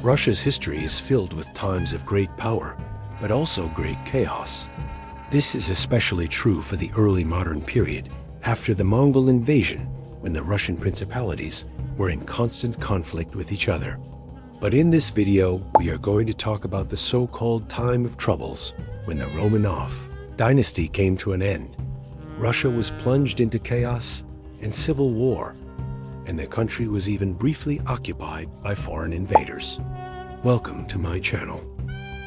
Russia's history is filled with times of great power, but also great chaos. This is especially true for the early modern period, after the Mongol invasion, when the Russian principalities were in constant conflict with each other. But in this video, we are going to talk about the so-called time of troubles, when the Romanov dynasty came to an end. Russia was plunged into chaos and civil war, and the country was even briefly occupied by foreign invaders. Welcome to my channel.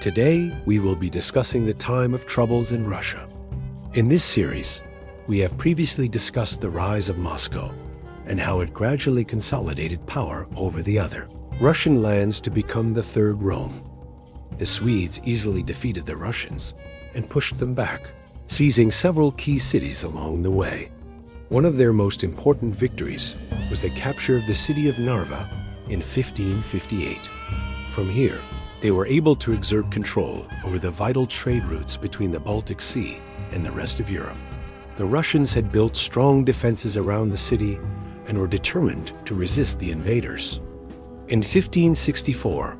Today, we will be discussing the time of troubles in Russia. In this series, we have previously discussed the rise of Moscow and how it gradually consolidated power over the other Russian lands to become the Third Rome. The Swedes easily defeated the Russians and pushed them back, seizing several key cities along the way. One of their most important victories was the capture of the city of Narva in 1558. From here, they were able to exert control over the vital trade routes between the Baltic Sea and the rest of Europe. The Russians had built strong defenses around the city and were determined to resist the invaders. In 1564,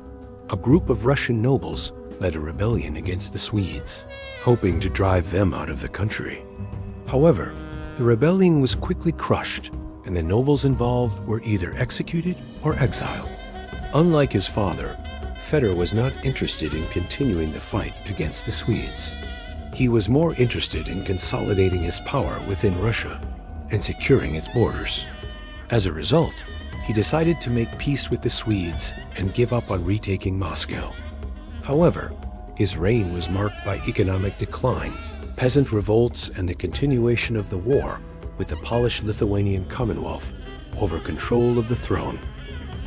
a group of Russian nobles led a rebellion against the Swedes, hoping to drive them out of the country. However, the rebellion was quickly crushed, and the nobles involved were either executed or exiled. Unlike his father, Fedor was not interested in continuing the fight against the Swedes. He was more interested in consolidating his power within Russia and securing its borders. As a result, he decided to make peace with the Swedes and give up on retaking Moscow. However, his reign was marked by economic decline, peasant revolts, and the continuation of the war with the Polish-Lithuanian Commonwealth over control of the throne.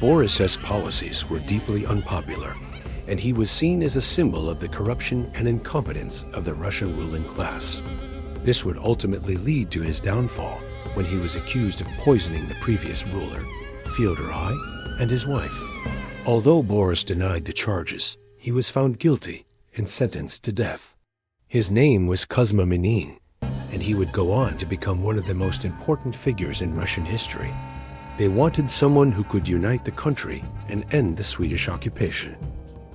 Boris's policies were deeply unpopular, and he was seen as a symbol of the corruption and incompetence of the Russian ruling class. This would ultimately lead to his downfall when he was accused of poisoning the previous ruler, Fyodor I, and his wife. Although Boris denied the charges, he was found guilty and sentenced to death. His name was Kuzma Minin, and he would go on to become one of the most important figures in Russian history. They wanted someone who could unite the country and end the Swedish occupation.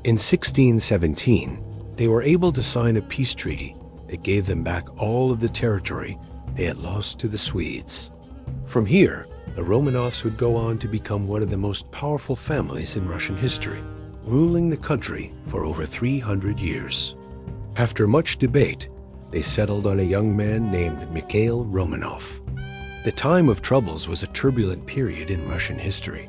In 1617, they were able to sign a peace treaty that gave them back all of the territory they had lost to the Swedes. From here, the Romanovs would go on to become one of the most powerful families in Russian history, ruling the country for over 300 years. After much debate, they settled on a young man named Mikhail Romanov. The time of troubles was a turbulent period in Russian history,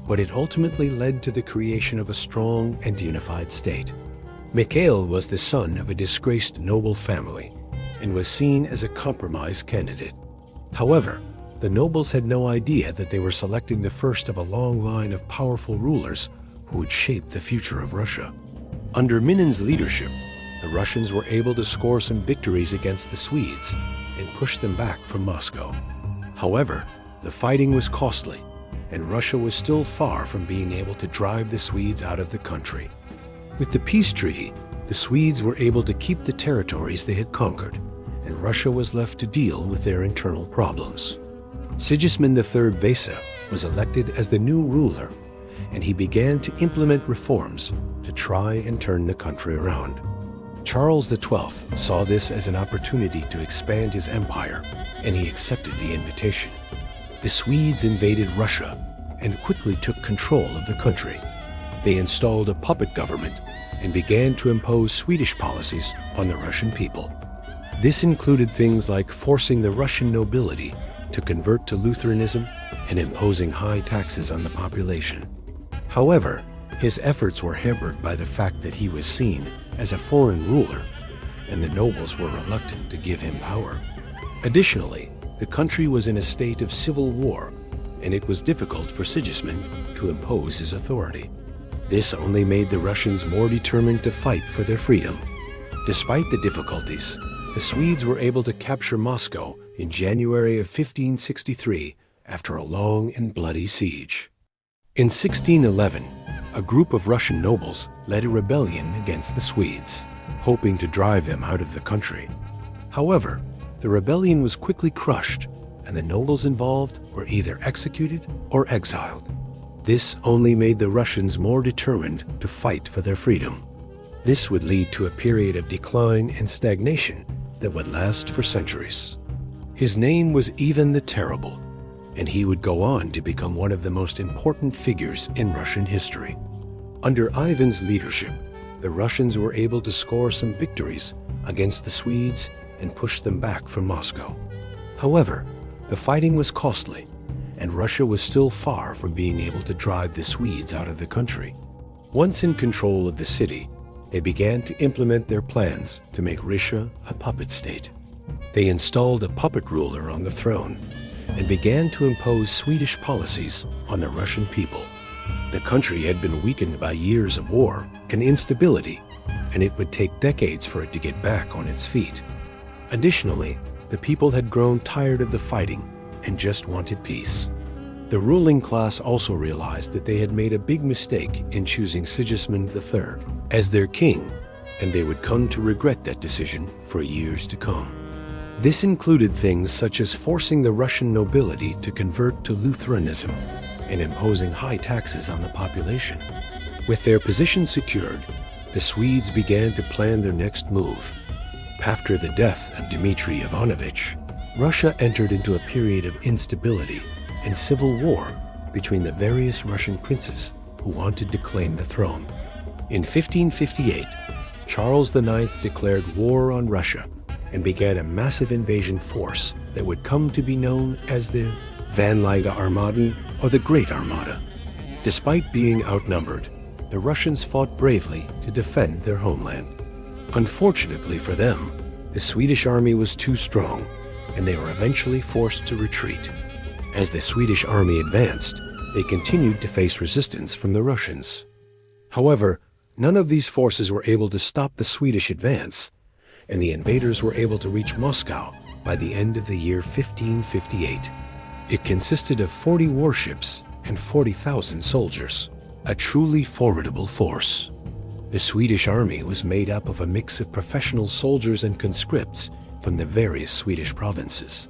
but it ultimately led to the creation of a strong and unified state. Mikhail was the son of a disgraced noble family and was seen as a compromise candidate. However, the nobles had no idea that they were selecting the first of a long line of powerful rulers who would shape the future of Russia. Under Minin's leadership, the Russians were able to score some victories against the Swedes and push them back from Moscow. However, the fighting was costly, and Russia was still far from being able to drive the Swedes out of the country. With the peace treaty, the Swedes were able to keep the territories they had conquered, and Russia was left to deal with their internal problems. Sigismund III Vasa was elected as the new ruler, and he began to implement reforms to try and turn the country around. Charles XII saw this as an opportunity to expand his empire, and he accepted the invitation. The Swedes invaded Russia and quickly took control of the country. They installed a puppet government and began to impose Swedish policies on the Russian people. This included things like forcing the Russian nobility to convert to Lutheranism and imposing high taxes on the population. However, his efforts were hampered by the fact that he was seen as a foreign ruler, and the nobles were reluctant to give him power. Additionally, the country was in a state of civil war, and it was difficult for Sigismund to impose his authority. This only made the Russians more determined to fight for their freedom. Despite the difficulties, the Swedes were able to capture Moscow in January of 1563 after a long and bloody siege. In 1611, a group of Russian nobles led a rebellion against the Swedes, hoping to drive them out of the country. However, the rebellion was quickly crushed, and the nobles involved were either executed or exiled. This only made the Russians more determined to fight for their freedom. This would lead to a period of decline and stagnation that would last for centuries. His name was Ivan the Terrible, and he would go on to become one of the most important figures in Russian history. Under Ivan's leadership, the Russians were able to score some victories against the Swedes and push them back from Moscow. However, the fighting was costly, and Russia was still far from being able to drive the Swedes out of the country. Once in control of the city, they began to implement their plans to make Russia a puppet state. They installed a puppet ruler on the throne and began to impose Swedish policies on the Russian people. The country had been weakened by years of war and instability, and it would take decades for it to get back on its feet. Additionally, the people had grown tired of the fighting and just wanted peace. The ruling class also realized that they had made a big mistake in choosing Sigismund III as their king, and they would come to regret that decision for years to come. This included things such as forcing the Russian nobility to convert to Lutheranism and imposing high taxes on the population. With their position secured, the Swedes began to plan their next move. After the death of Dmitry Ivanovich, Russia entered into a period of instability and civil war between the various Russian princes who wanted to claim the throne. In 1558, Charles IX declared war on Russia and began a massive invasion force that would come to be known as the Van Liga Armada or the Great Armada. Despite being outnumbered, the Russians fought bravely to defend their homeland. Unfortunately for them, the Swedish army was too strong, and they were eventually forced to retreat. As the Swedish army advanced, they continued to face resistance from the Russians. However, none of these forces were able to stop the Swedish advance, and the invaders were able to reach Moscow by the end of the year 1558. It consisted of 40 warships and 40,000 soldiers, a truly formidable force. The Swedish army was made up of a mix of professional soldiers and conscripts from the various Swedish provinces.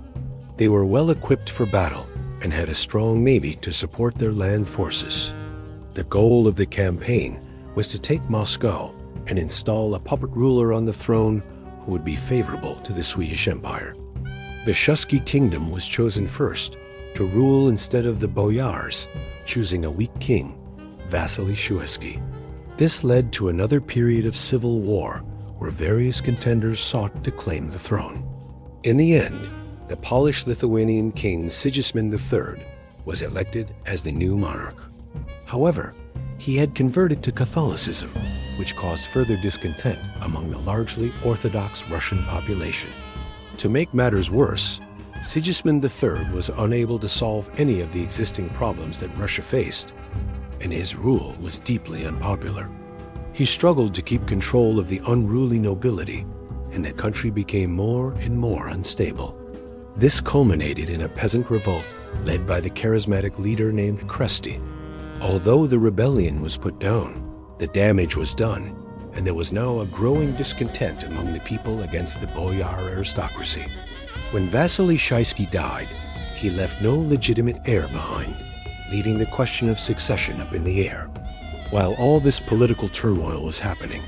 They were well equipped for battle and had a strong navy to support their land forces. The goal of the campaign was to take Moscow and install a puppet ruler on the throne who would be favorable to the Swedish Empire. The Shusky kingdom was chosen first to rule instead of the boyars, choosing a weak king, Vasily Shuisky. This led to another period of civil war where various contenders sought to claim the throne. In the end, the Polish-Lithuanian king Sigismund III was elected as the new monarch. However, he had converted to Catholicism, which caused further discontent among the largely Orthodox Russian population. To make matters worse, Sigismund III was unable to solve any of the existing problems that Russia faced, and his rule was deeply unpopular. He struggled to keep control of the unruly nobility, and the country became more and more unstable. This culminated in a peasant revolt led by the charismatic leader named Kresty. Although the rebellion was put down, the damage was done, and there was now a growing discontent among the people against the boyar aristocracy. When Vasily Shuisky died, he left no legitimate heir behind, leaving the question of succession up in the air. While all this political turmoil was happening,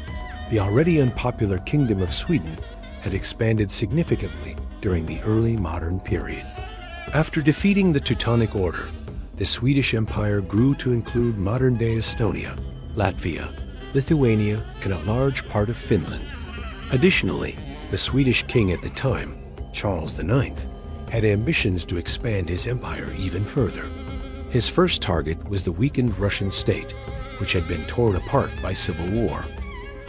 the already unpopular Kingdom of Sweden had expanded significantly during the early modern period. After defeating the Teutonic Order, the Swedish Empire grew to include modern-day Estonia, Latvia, Lithuania, and a large part of Finland. Additionally, the Swedish king at the time, Charles IX, had ambitions to expand his empire even further. His first target was the weakened Russian state, which had been torn apart by civil war.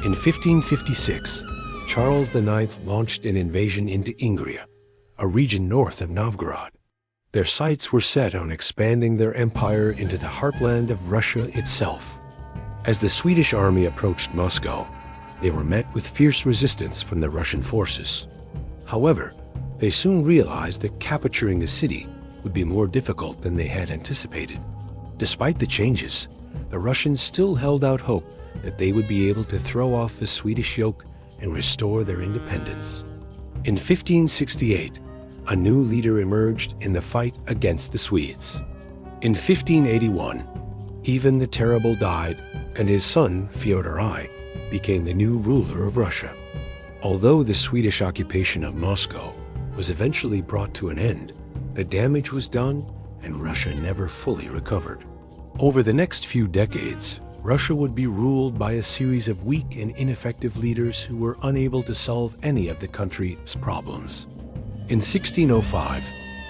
In 1556, Charles IX launched an invasion into Ingria, a region north of Novgorod. Their sights were set on expanding their empire into the heartland of Russia itself. As the Swedish army approached Moscow, they were met with fierce resistance from the Russian forces. However, they soon realized that capturing the city would be more difficult than they had anticipated. Despite the changes, the Russians still held out hope that they would be able to throw off the Swedish yoke and restore their independence. In 1568, a new leader emerged in the fight against the Swedes. In 1581, Ivan the Terrible died, and his son, Fyodor I, became the new ruler of Russia. Although the Swedish occupation of Moscow was eventually brought to an end, the damage was done and Russia never fully recovered. Over the next few decades, Russia would be ruled by a series of weak and ineffective leaders who were unable to solve any of the country's problems. In 1605,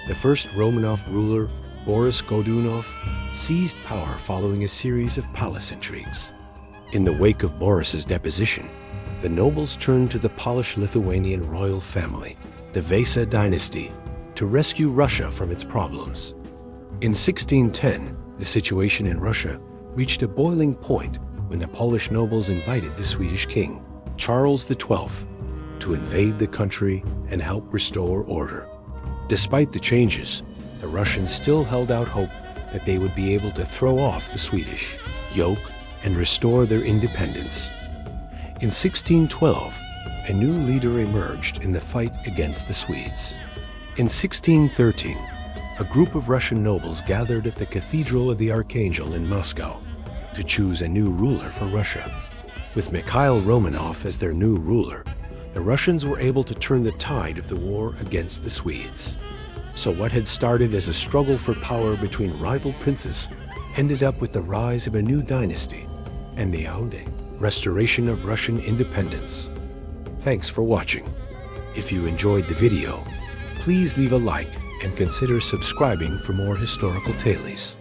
the first Romanov ruler, Boris Godunov, seized power following a series of palace intrigues. In the wake of Boris's deposition, the nobles turned to the Polish-Lithuanian royal family, the Vasa dynasty, to rescue Russia from its problems. In 1610, the situation in Russia reached a boiling point when the Polish nobles invited the Swedish king, Charles XII, to invade the country and help restore order. Despite the changes, the Russians still held out hope that they would be able to throw off the Swedish yoke and restore their independence. In 1612, a new leader emerged in the fight against the Swedes. In 1613, a group of Russian nobles gathered at the Cathedral of the Archangel in Moscow to choose a new ruler for Russia. With Mikhail Romanov as their new ruler, the Russians were able to turn the tide of the war against the Swedes. So what had started as a struggle for power between rival princes ended up with the rise of a new dynasty and the restoration of Russian independence. Thanks for watching. If you enjoyed the video, please leave a like and consider subscribing for more historical tales.